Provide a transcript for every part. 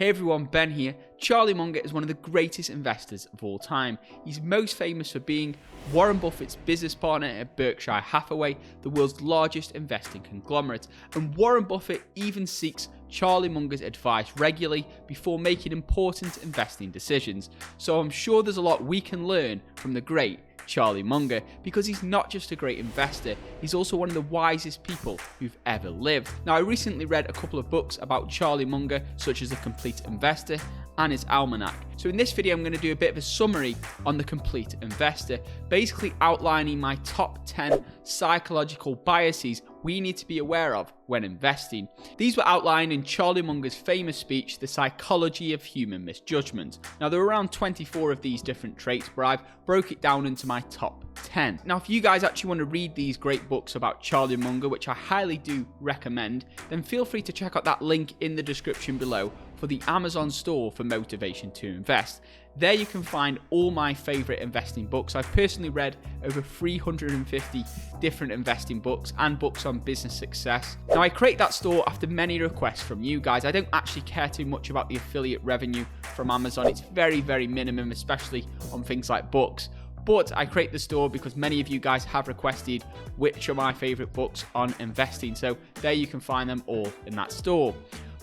Hey everyone, Ben here. Charlie Munger is one of the greatest investors of all time. He's most famous for being Warren Buffett's business partner at Berkshire Hathaway, the world's largest investing conglomerate. And Warren Buffett even seeks Charlie Munger's advice regularly before making important investing decisions. So I'm sure there's a lot we can learn from the great Charlie Munger, because he's not just a great investor, he's also one of the wisest people who've ever lived. Now, I recently read a couple of books about Charlie Munger, such as The Complete Investor and his Almanac. So in this video, I'm going to do a bit of a summary on The Complete Investor, basically outlining my top 10 psychological biases we need to be aware of when investing. These were outlined in Charlie Munger's famous speech, The Psychology of Human Misjudgment. Now, there are around 24 of these different traits, but I've broke it down into my top 10. Now, if you guys actually want to read these great books about Charlie Munger, which I highly do recommend, then feel free to check out that link in the description below for the Amazon store for motivation to invest. There you can find all my favorite investing books. I've personally read over 350 different investing books and books on business success. Now, I create that store after many requests from you guys. I don't actually care too much about the affiliate revenue from Amazon. It's very, very minimum, especially on things like books. But I create the store because many of you guys have requested which are my favorite books on investing. So there you can find them all in that store.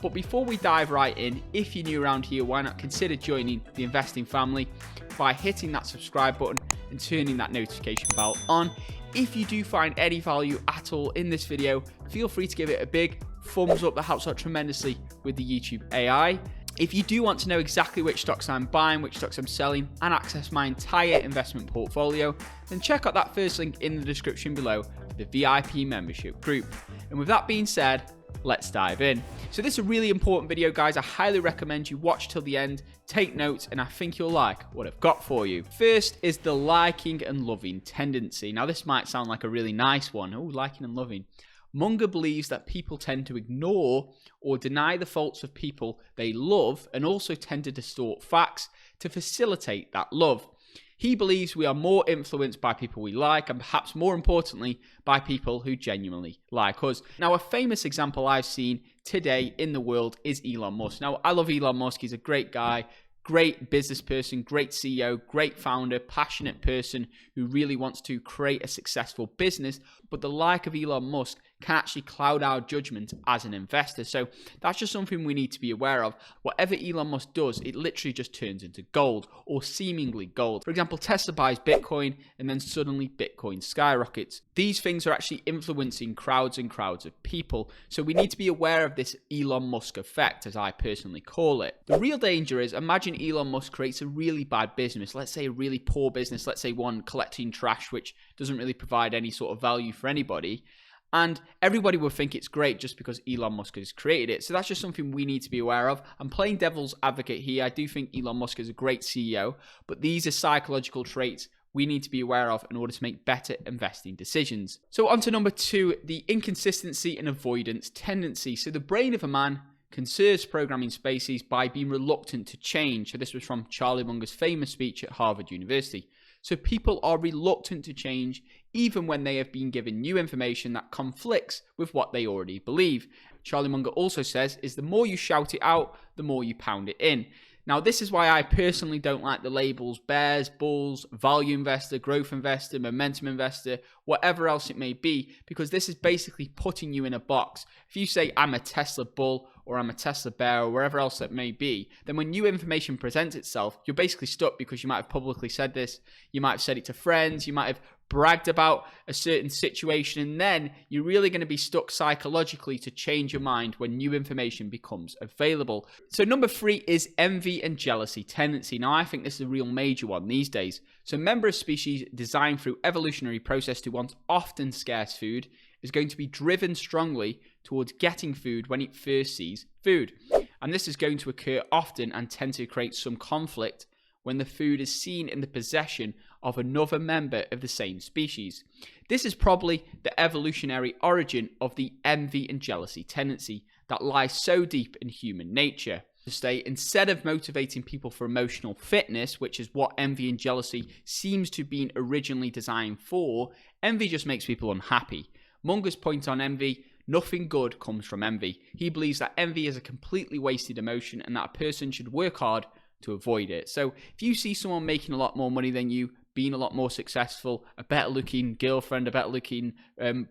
But before we dive right in, if you're new around here, why not consider joining the investing family by hitting that subscribe button and turning that notification bell on. If you do find any value at all in this video, feel free to give it a big thumbs up. That helps out tremendously with the YouTube AI. If you do want to know exactly which stocks I'm buying, which stocks I'm selling, and access my entire investment portfolio, then check out that first link in the description below for the VIP membership group. And with that being said, let's dive in. So this is a really important video, guys. I highly recommend you watch till the end, take notes, and I think you'll like what I've got for you. First is the liking and loving tendency. Now, this might sound like a really nice one. Oh, liking and loving. Munger believes that people tend to ignore or deny the faults of people they love and also tend to distort facts to facilitate that love. He believes we are more influenced by people we like and perhaps more importantly by people who genuinely like us. Now, a famous example I've seen today in the world is Elon Musk. Now, I love Elon Musk. He's a great guy, great business person, great CEO, great founder, passionate person who really wants to create a successful business. But the like of Elon Musk can actually cloud our judgment as an investor. So that's just something we need to be aware of. Whatever Elon Musk does, it literally just turns into gold or seemingly gold. For example, Tesla buys Bitcoin and then suddenly Bitcoin skyrockets. These things are actually influencing crowds and crowds of people. So we need to be aware of this Elon Musk effect, as I personally call it. The real danger is, imagine Elon Musk creates a really bad business, let's say a really poor business, let's say one collecting trash, which doesn't really provide any sort of value for anybody. And everybody will think it's great just because Elon Musk has created it. So that's just something we need to be aware of. I'm playing devil's advocate here. I do think Elon Musk is a great CEO, but these are psychological traits we need to be aware of in order to make better investing decisions. So on to number 2, the inconsistency and avoidance tendency. So the brain of a man conserves programming spaces by being reluctant to change. So this was from Charlie Munger's famous speech at Harvard University. So people are reluctant to change even when they have been given new information that conflicts with what they already believe. Charlie Munger also says is the more you shout it out, the more you pound it in. Now, this is why I personally don't like the labels bears, bulls, value investor, growth investor, momentum investor, whatever else it may be, because this is basically putting you in a box. If you say I'm a Tesla bull or I'm a Tesla bear or wherever else it may be, then when new information presents itself, you're basically stuck because you might have publicly said this, you might have said it to friends, you might have bragged about a certain situation, and then you're really going to be stuck psychologically to change your mind when new information becomes available. So number 3 is envy and jealousy tendency. Now, I think this is a real major one these days. So member of species designed through evolutionary process to want often scarce food is going to be driven strongly towards getting food when it first sees food. And this is going to occur often and tend to create some conflict when the food is seen in the possession of another member of the same species. This is probably the evolutionary origin of the envy and jealousy tendency that lies so deep in human nature. To say, instead of motivating people for emotional fitness, which is what envy and jealousy seems to have been originally designed for, envy just makes people unhappy. Munger's point on envy: nothing good comes from envy. He believes that envy is a completely wasted emotion and that a person should work hard to avoid it. So if you see someone making a lot more money than you, being a lot more successful, a better looking girlfriend, a better looking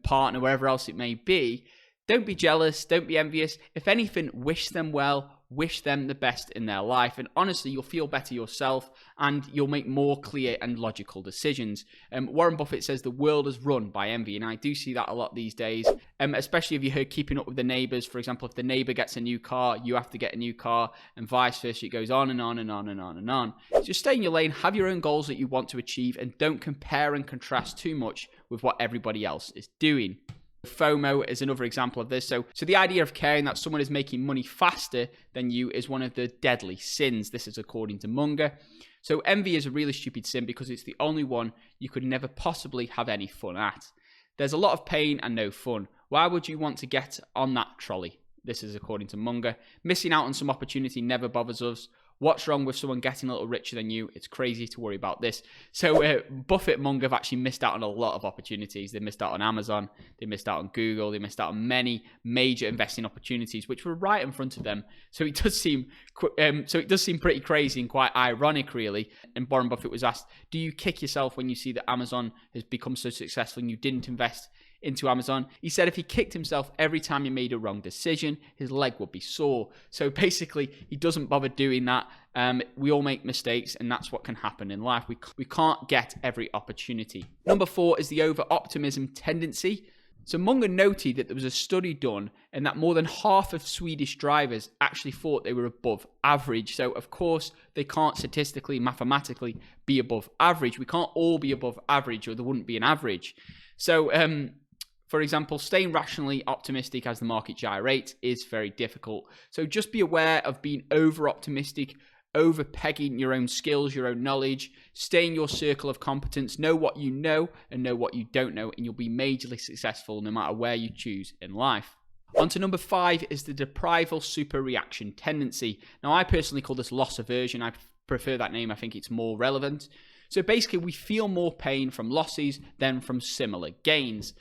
partner, wherever else it may be, don't be jealous, don't be envious. If anything, wish them well, wish them the best in their life. And honestly, you'll feel better yourself and you'll make more clear and logical decisions. Warren Buffett says the world is run by envy. And I do see that a lot these days, especially if you heard keeping up with the neighbors. For example, if the neighbor gets a new car, you have to get a new car and vice versa. It goes on and on and on and on and on. Just stay in your lane, have your own goals that you want to achieve and don't compare and contrast too much with what everybody else is doing. FOMO is another example of this. So the idea of caring that someone is making money faster than you is one of the deadly sins. This is according to Munger. So envy is a really stupid sin because it's the only one you could never possibly have any fun at. There's a lot of pain and no fun. Why would you want to get on that trolley? This is according to Munger. Missing out on some opportunity never bothers us. What's wrong with someone getting a little richer than you? It's crazy to worry about this. So Buffett and Munger have actually missed out on a lot of opportunities. They missed out on Amazon. They missed out on Google. They missed out on many major investing opportunities, which were right in front of them. So it does seem pretty crazy and quite ironic, really. And Warren Buffett was asked, do you kick yourself when you see that Amazon has become so successful and you didn't invest into Amazon? He said if he kicked himself every time he made a wrong decision, his leg would be sore. So basically, he doesn't bother doing that. We all make mistakes, and that's what can happen in life. We can't get every opportunity. Number 4 is the over-optimism tendency. So Munger noted that there was a study done and that more than half of Swedish drivers actually thought they were above average. So of course, they can't statistically, mathematically be above average. We can't all be above average or there wouldn't be an average. So for example, staying rationally optimistic as the market gyrates is very difficult. So just be aware of being over-optimistic, over-pegging your own skills, your own knowledge, stay in your circle of competence, know what you know and know what you don't know, and you'll be majorly successful no matter where you choose in life. On to number 5 is the deprival super-reaction tendency. Now, I personally call this loss aversion. I prefer that name. I think it's more relevant. So basically, we feel more pain from losses than from similar gains.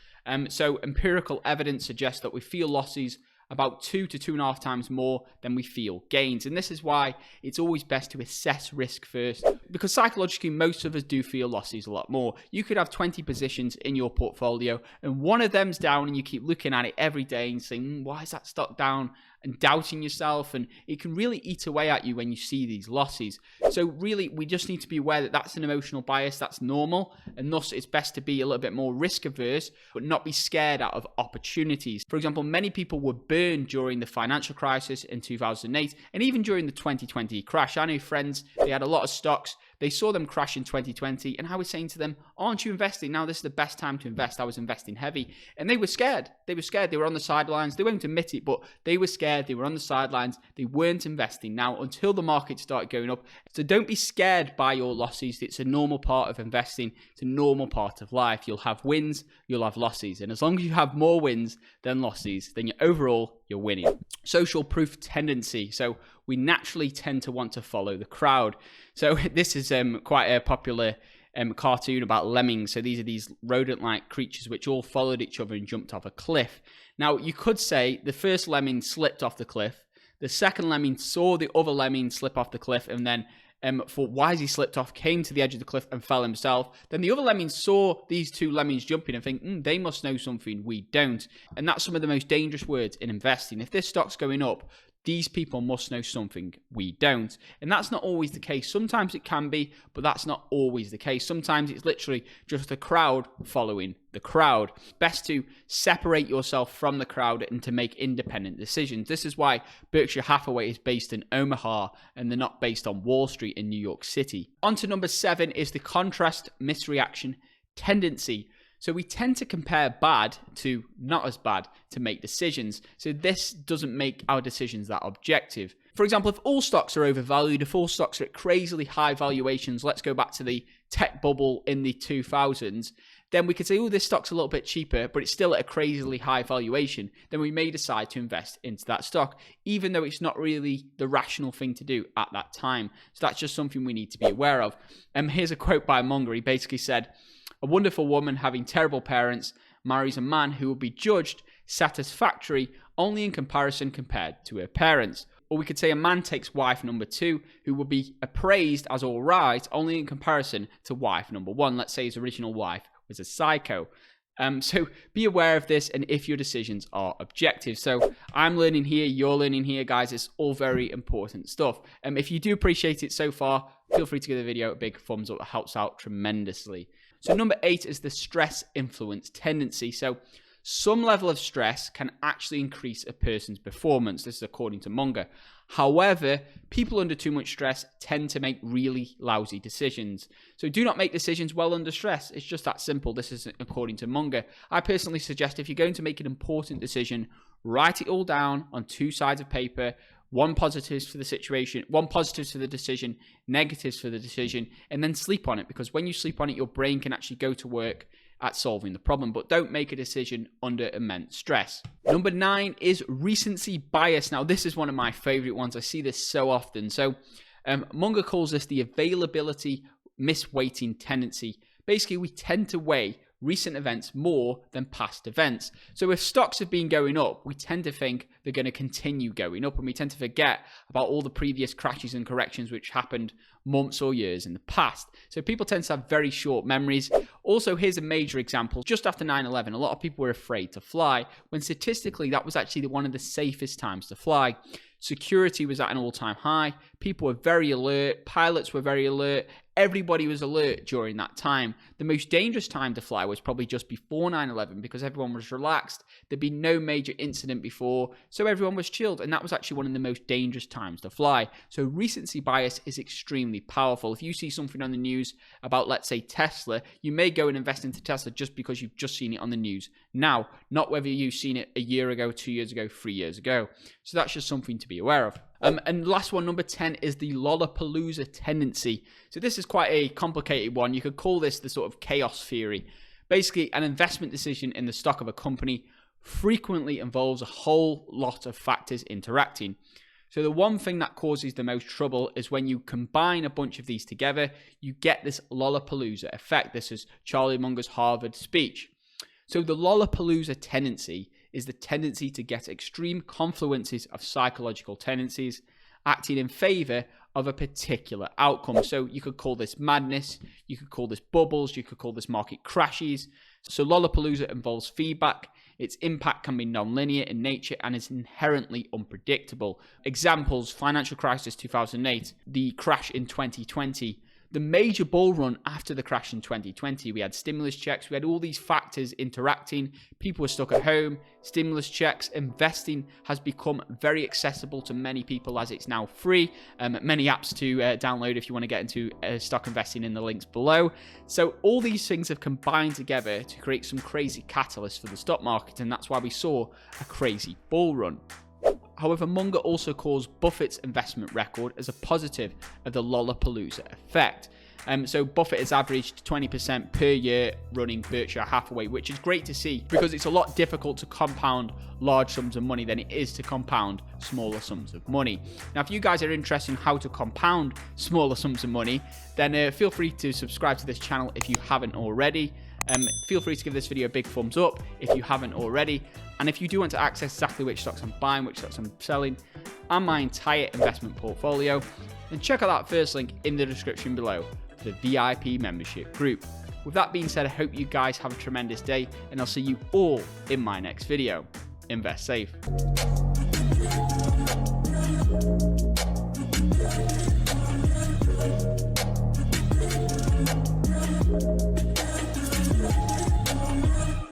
So empirical evidence suggests that we feel losses about 2 to 2.5 times more than we feel gains. And this is why it's always best to assess risk first, because psychologically, most of us do feel losses a lot more. You could have 20 positions in your portfolio and one of them's down and you keep looking at it every day and saying, why is that stock down? And doubting yourself, and it can really eat away at you when you see these losses. So really, we just need to be aware that that's an emotional bias, that's normal, and thus it's best to be a little bit more risk averse, but not be scared out of opportunities. For example, many people were burned during the financial crisis in 2008, and even during the 2020 crash. I know friends, they had a lot of stocks, they saw them crash in 2020, and I was saying to them, aren't you investing? Now this is the best time to invest. I was investing heavy. And they were scared. They were on the sidelines. They won't admit it, but they were scared. They were on the sidelines. They weren't investing now until the market started going up. So don't be scared by your losses. It's a normal part of investing. It's a normal part of life. You'll have wins, you'll have losses. And as long as you have more wins than losses, then you're winning. Social proof tendency. So we naturally tend to want to follow the crowd. So this is quite a popular cartoon about lemmings. So these are these rodent-like creatures which all followed each other and jumped off a cliff. Now you could say the first lemming slipped off the cliff. The second lemming saw the other lemming slip off the cliff and then thought, why has he slipped off, came to the edge of the cliff and fell himself. Then the other lemmings saw these two lemmings jumping and think, they must know something we don't. And that's some of the most dangerous words in investing. If this stock's going up, these people must know something we don't. And that's not always the case. Sometimes it can be, but that's not always the case. Sometimes it's literally just the crowd following the crowd. Best to separate yourself from the crowd and to make independent decisions. This is why Berkshire Hathaway is based in Omaha and they're not based on Wall Street in New York City. On to number 7 is the contrast-misreaction tendency. So we tend to compare bad to not as bad to make decisions. So this doesn't make our decisions that objective. For example, if all stocks are overvalued, if all stocks are at crazily high valuations, let's go back to the tech bubble in the 2000s, then we could say, this stock's a little bit cheaper, but it's still at a crazily high valuation. Then we may decide to invest into that stock, even though it's not really the rational thing to do at that time. So that's just something we need to be aware of. Here's a quote by Munger. He basically said, "A wonderful woman having terrible parents marries a man who will be judged satisfactory only in comparison compared to her parents. Or we could say a man takes wife number 2, who will be appraised as all right only in comparison to wife number 1. Let's say his original wife was a psycho. So be aware of this and if your decisions are objective. So I'm learning here, you're learning here, guys. It's all very important stuff. If you do appreciate it so far, feel free to give the video a big thumbs up. It helps out tremendously. So number 8 is the stress influence tendency. So some level of stress can actually increase a person's performance. This is according to Munger. However, people under too much stress tend to make really lousy decisions. So do not make decisions well under stress. It's just that simple. This is according to Munger. I personally suggest if you're going to make an important decision, write it all down on 2 sides of paper. One positives for the situation, one positives for the decision, negatives for the decision, and then sleep on it. Because when you sleep on it, your brain can actually go to work at solving the problem, but don't make a decision under immense stress. Number 9 is recency bias. Now, this is one of my favorite ones. I see this so often. So Munger calls this the availability misweighting tendency. Basically, we tend to weigh recent events more than past events. So if stocks have been going up, we tend to think they're going to continue going up, and we tend to forget about all the previous crashes and corrections which happened months or years in the past. So people tend to have very short memories. Also, here's a major example. Just after 9/11, a lot of people were afraid to fly, when statistically that was actually one of the safest times to fly. Security was at an all-time high. People were very alert. Pilots were very alert. Everybody was alert during that time. The most dangerous time to fly was probably just before 9/11 because everyone was relaxed. There'd been no major incident before, so everyone was chilled, and that was actually one of the most dangerous times to fly. So recency bias is extremely powerful. If you see something on the news about, let's say, Tesla, you may go and invest into Tesla just because you've just seen it on the news now, not whether you've seen it a year ago, 2 years ago, 3 years ago. So that's just something to be aware of. And last one, number 10, is the Lollapalooza tendency. So this is quite a complicated one. You could call this the sort of chaos theory. Basically, an investment decision in the stock of a company frequently involves a whole lot of factors interacting. So the one thing that causes the most trouble is when you combine a bunch of these together, you get this Lollapalooza effect. This is Charlie Munger's Harvard speech. So the Lollapalooza tendency is the tendency to get extreme confluences of psychological tendencies acting in favor of a particular outcome. So you could call this madness, you could call this bubbles, you could call this market crashes. So Lollapalooza involves feedback. Its impact can be non-linear in nature and is inherently unpredictable. Examples: financial crisis 2008, the crash in 2020, the major bull run after the crash in 2020. We had stimulus checks, we had all these factors interacting, people were stuck at home, stimulus checks, investing has become very accessible to many people as it's now free. Many apps to download if you want to get into stock investing in the links below. So all these things have combined together to create some crazy catalysts for the stock market, and that's why we saw a crazy bull run. However, Munger also calls Buffett's investment record as a positive of the Lollapalooza effect. So Buffett has averaged 20% per year running Berkshire Hathaway, which is great to see because it's a lot difficult to compound large sums of money than it is to compound smaller sums of money. Now, if you guys are interested in how to compound smaller sums of money, then feel free to subscribe to this channel if you haven't already. Feel free to give this video a big thumbs up if you haven't already. And if you do want to access exactly which stocks I'm buying, which stocks I'm selling, and my entire investment portfolio, then check out that first link in the description below, the VIP membership group. With that being said, I hope you guys have a tremendous day, and I'll see you all in my next video. Invest safe.